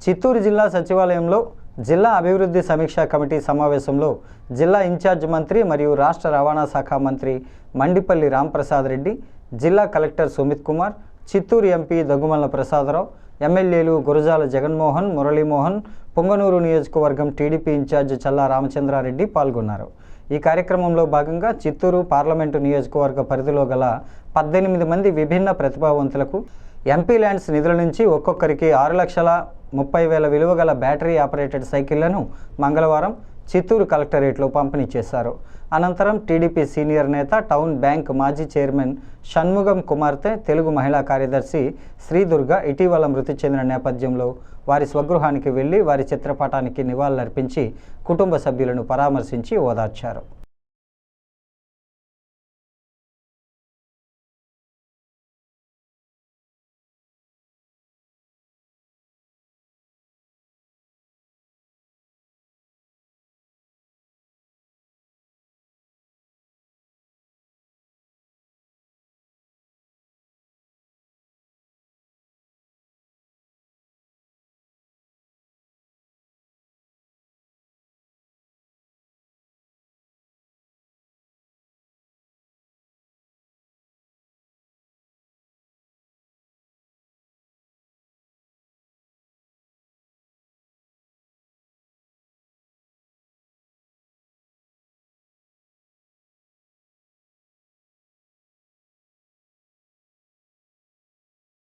చిత్తూరు జిల్లా సచివాలయంలో జిల్లా అభివృద్ధి సమీక్షా కమిటీ సమావేశంలో జిల్లా ఇన్ఛార్జ్ మంత్రి మరియు రాష్ట్ర రవాణా శాఖ మంత్రి మండిపల్లి రాంప్రసాద్ రెడ్డి, జిల్లా కలెక్టర్ సుమిత్ కుమార్, చిత్తూరు ఎంపీ దగ్గుమల్ల ప్రసాదరావు, ఎమ్మెల్యేలు గురజాల జగన్మోహన్, మురళీమోహన్, పొంగనూరు నియోజకవర్గం టీడీపీ ఇన్ఛార్జ్ చల్లా రామచంద్రారెడ్డి పాల్గొన్నారు. ఈ కార్యక్రమంలో భాగంగా చిత్తూరు పార్లమెంటు నియోజకవర్గ పరిధిలో గల 18 మంది విభిన్న ప్రతిభావంతులకు ఎంపీ ల్యాండ్స్ నిధుల నుంచి ఒక్కొక్కరికి 6,30,000 విలువ గల బ్యాటరీ ఆపరేటెడ్ సైకిళ్లను మంగళవారం చిత్తూరు కలెక్టరేట్లో పంపిణీ చేశారు. అనంతరం టీడీపీ సీనియర్ నేత, టౌన్ బ్యాంక్ మాజీ చైర్మన్ షణ్ముగం కుమార్తె, తెలుగు మహిళా కార్యదర్శి శ్రీదుర్గ ఇటీవల మృతి చెందిన నేపథ్యంలో వారి స్వగృహానికి వెళ్లి వారి చిత్రపటానికి నివాళులర్పించి కుటుంబ సభ్యులను పరామర్శించి ఓదార్చారు.